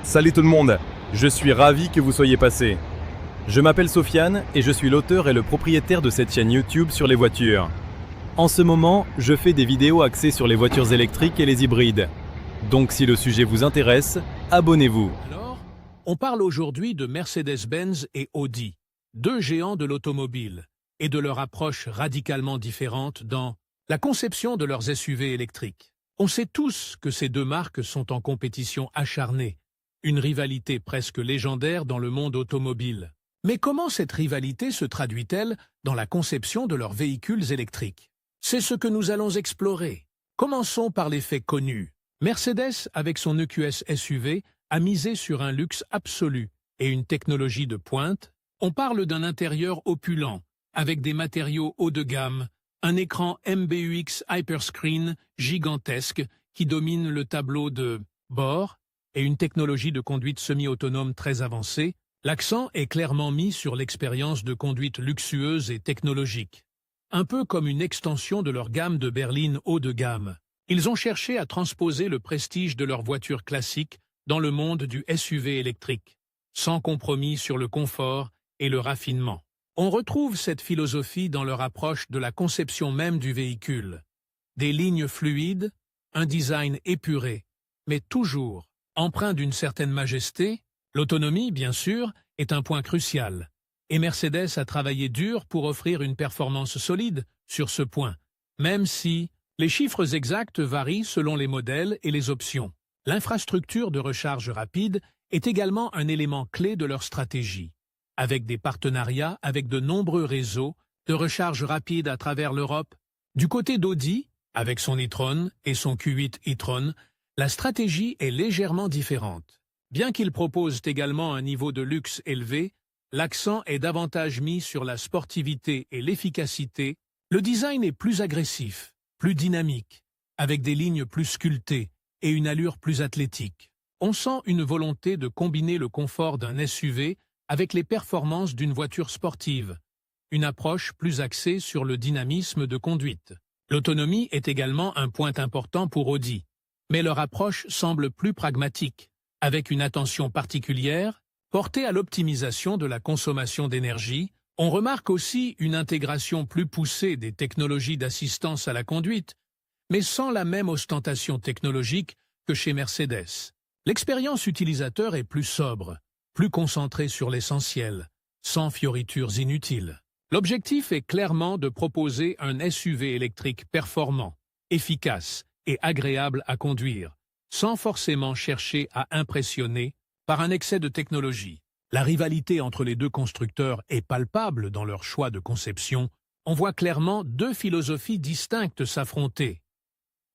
Salut tout le monde, je suis ravi que vous soyez passé. Je m'appelle Sofiane et je suis l'auteur et le propriétaire de cette chaîne YouTube sur les voitures. En ce moment, je fais des vidéos axées sur les voitures électriques et les hybrides. Donc si le sujet vous intéresse, abonnez-vous. Alors, on parle aujourd'hui de Mercedes-Benz et Audi, deux géants de l'automobile, et de leur approche radicalement différente dans la conception de leurs SUV électriques. On sait tous que ces deux marques sont en compétition acharnée, une rivalité presque légendaire dans le monde automobile. Mais comment cette rivalité se traduit-elle dans la conception de leurs véhicules électriques? C'est ce que nous allons explorer. Commençons par les faits connus. Mercedes, avec son EQS SUV, a misé sur un luxe absolu et une technologie de pointe. On parle d'un intérieur opulent, avec des matériaux haut de gamme, un écran MBUX Hyperscreen gigantesque qui domine le tableau de bord et une technologie de conduite semi-autonome très avancée. L'accent est clairement mis sur l'expérience de conduite luxueuse et technologique. Un peu comme une extension de leur gamme de berlines haut de gamme. Ils ont cherché à transposer le prestige de leur voiture classique dans le monde du SUV électrique, sans compromis sur le confort et le raffinement. On retrouve cette philosophie dans leur approche de la conception même du véhicule. Des lignes fluides, un design épuré, mais toujours empreint d'une certaine majesté. L'autonomie, bien sûr, est un point crucial. Et Mercedes a travaillé dur pour offrir une performance solide sur ce point, même si les chiffres exacts varient selon les modèles et les options. L'infrastructure de recharge rapide est également un élément clé de leur stratégie, avec des partenariats avec de nombreux réseaux de recharge rapide à travers l'Europe. Du côté d'Audi, avec son e-tron et son Q8 e-tron, la stratégie est légèrement différente. Bien qu'ils proposent également un niveau de luxe élevé, l'accent est davantage mis sur la sportivité et l'efficacité. Le design est plus agressif, plus dynamique, avec des lignes plus sculptées et une allure plus athlétique. On sent une volonté de combiner le confort d'un SUV avec les performances d'une voiture sportive, une approche plus axée sur le dynamisme de conduite. L'autonomie est également un point important pour Audi, mais leur approche semble plus pragmatique, avec une attention particulière portée à l'optimisation de la consommation d'énergie. On remarque aussi une intégration plus poussée des technologies d'assistance à la conduite, mais sans la même ostentation technologique que chez Mercedes. L'expérience utilisateur est plus sobre, plus concentrée sur l'essentiel, sans fioritures inutiles. L'objectif est clairement de proposer un SUV électrique performant, efficace et agréable à conduire, sans forcément chercher à impressionner par un excès de technologie. La rivalité entre les deux constructeurs est palpable dans leur choix de conception. On voit clairement deux philosophies distinctes s'affronter.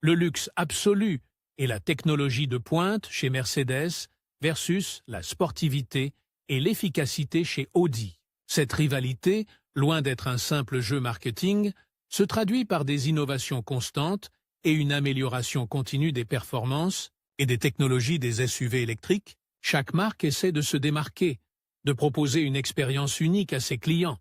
Le luxe absolu et la technologie de pointe chez Mercedes versus la sportivité et l'efficacité chez Audi. Cette rivalité, loin d'être un simple jeu marketing, se traduit par des innovations constantes et une amélioration continue des performances et des technologies des SUV électriques. Chaque marque essaie de se démarquer, de proposer une expérience unique à ses clients.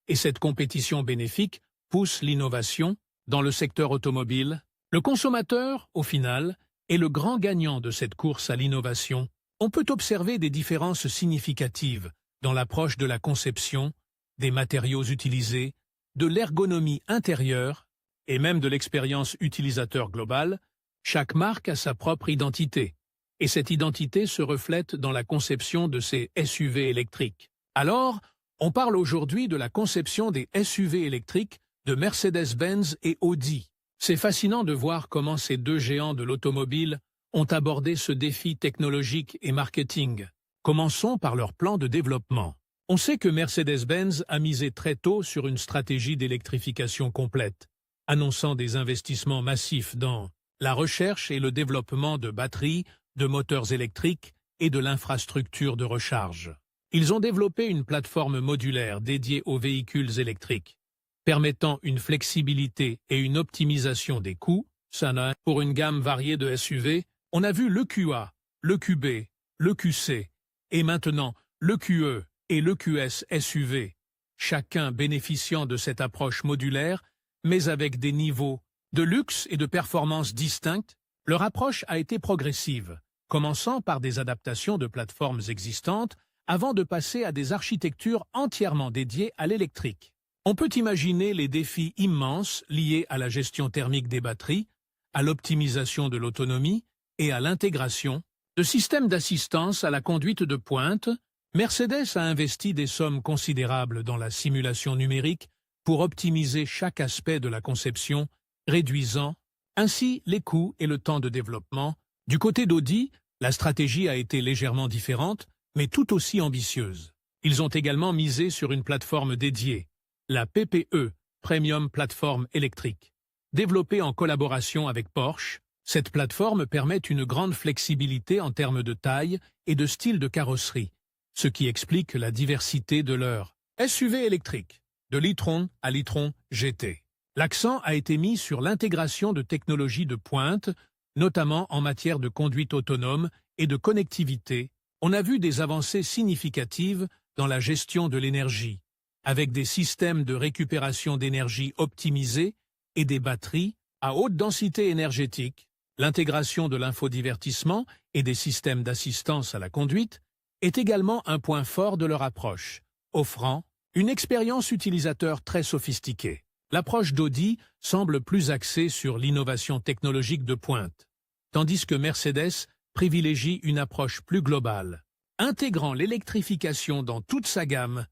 Et cette compétition bénéfique pousse l'innovation dans le secteur automobile. Le consommateur, au final, est le grand gagnant de cette course à l'innovation. On peut observer des différences significatives dans l'approche de la conception, des matériaux utilisés, de l'ergonomie intérieure et même de l'expérience utilisateur globale. Chaque marque a sa propre identité, et cette identité se reflète dans la conception de ces SUV électriques. Alors, on parle aujourd'hui de la conception des SUV électriques de Mercedes-Benz et Audi. C'est fascinant de voir comment ces deux géants de l'automobile ont abordé ce défi technologique et marketing. Commençons par leur plan de développement. On sait que Mercedes-Benz a misé très tôt sur une stratégie d'électrification complète, annonçant des investissements massifs dans la recherche et le développement de batteries, de moteurs électriques et de l'infrastructure de recharge. Ils ont développé une plateforme modulaire dédiée aux véhicules électriques, permettant une flexibilité et une optimisation des coûts. Pour une gamme variée de SUV, on a vu le QA, le QB, le QC et maintenant le QE et le QS SUV, chacun bénéficiant de cette approche modulaire, mais avec des niveaux de luxe et de performance distincts. Leur approche a été progressive, commençant par des adaptations de plateformes existantes avant de passer à des architectures entièrement dédiées à l'électrique. On peut imaginer les défis immenses liés à la gestion thermique des batteries, à l'optimisation de l'autonomie et à l'intégration de systèmes d'assistance à la conduite de pointe. Mercedes a investi des sommes considérables dans la simulation numérique pour optimiser chaque aspect de la conception, réduisant ainsi les coûts et le temps de développement. Du côté d'Audi, la stratégie a été légèrement différente, mais tout aussi ambitieuse. Ils ont également misé sur une plateforme dédiée, la PPE, Premium Platform Électrique. Développée en collaboration avec Porsche, cette plateforme permet une grande flexibilité en termes de taille et de style de carrosserie, ce qui explique la diversité de leur SUV électrique, de l'e-tron à l'e-tron GT. L'accent a été mis sur l'intégration de technologies de pointe, notamment en matière de conduite autonome et de connectivité. On a vu des avancées significatives dans la gestion de l'énergie, avec des systèmes de récupération d'énergie optimisés et des batteries à haute densité énergétique. L'intégration de l'infodivertissement et des systèmes d'assistance à la conduite est également un point fort de leur approche, offrant une expérience utilisateur très sophistiquée. L'approche d'Audi semble plus axée sur l'innovation technologique de pointe, tandis que Mercedes privilégie une approche plus globale, intégrant l'électrification dans toute sa gamme.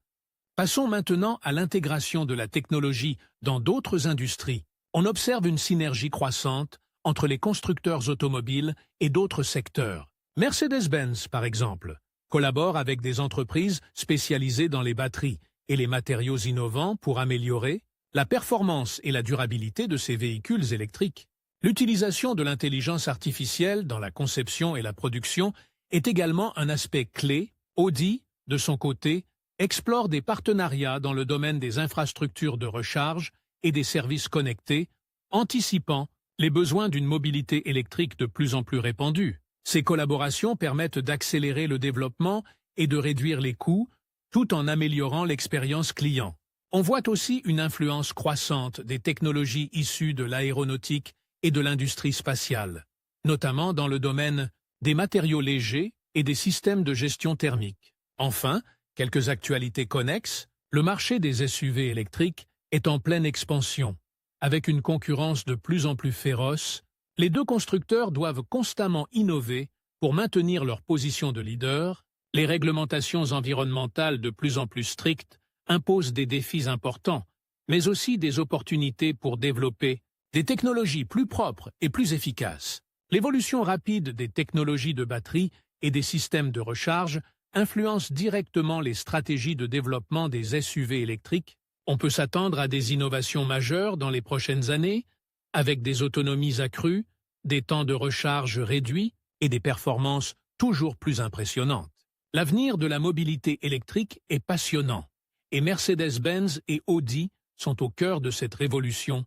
Passons maintenant à l'intégration de la technologie dans d'autres industries. On observe une synergie croissante entre les constructeurs automobiles et d'autres secteurs. Mercedes-Benz, par exemple, collabore avec des entreprises spécialisées dans les batteries et les matériaux innovants pour améliorer la performance et la durabilité de ces véhicules électriques. L'utilisation de l'intelligence artificielle dans la conception et la production est également un aspect clé. Audi, de son côté, explore des partenariats dans le domaine des infrastructures de recharge et des services connectés, anticipant les besoins d'une mobilité électrique de plus en plus répandue. Ces collaborations permettent d'accélérer le développement et de réduire les coûts, tout en améliorant l'expérience client. On voit aussi une influence croissante des technologies issues de l'aéronautique et de l'industrie spatiale, notamment dans le domaine des matériaux légers et des systèmes de gestion thermique. Enfin, quelques actualités connexes, le marché des SUV électriques est en pleine expansion. Avec une concurrence de plus en plus féroce, les deux constructeurs doivent constamment innover pour maintenir leur position de leader. Les réglementations environnementales de plus en plus strictes imposent des défis importants, mais aussi des opportunités pour développer des technologies plus propres et plus efficaces. L'évolution rapide des technologies de batterie et des systèmes de recharge influence directement les stratégies de développement des SUV électriques. On peut s'attendre à des innovations majeures dans les prochaines années, avec des autonomies accrues, des temps de recharge réduits et des performances toujours plus impressionnantes. L'avenir de la mobilité électrique est passionnant, et Mercedes-Benz et Audi sont au cœur de cette révolution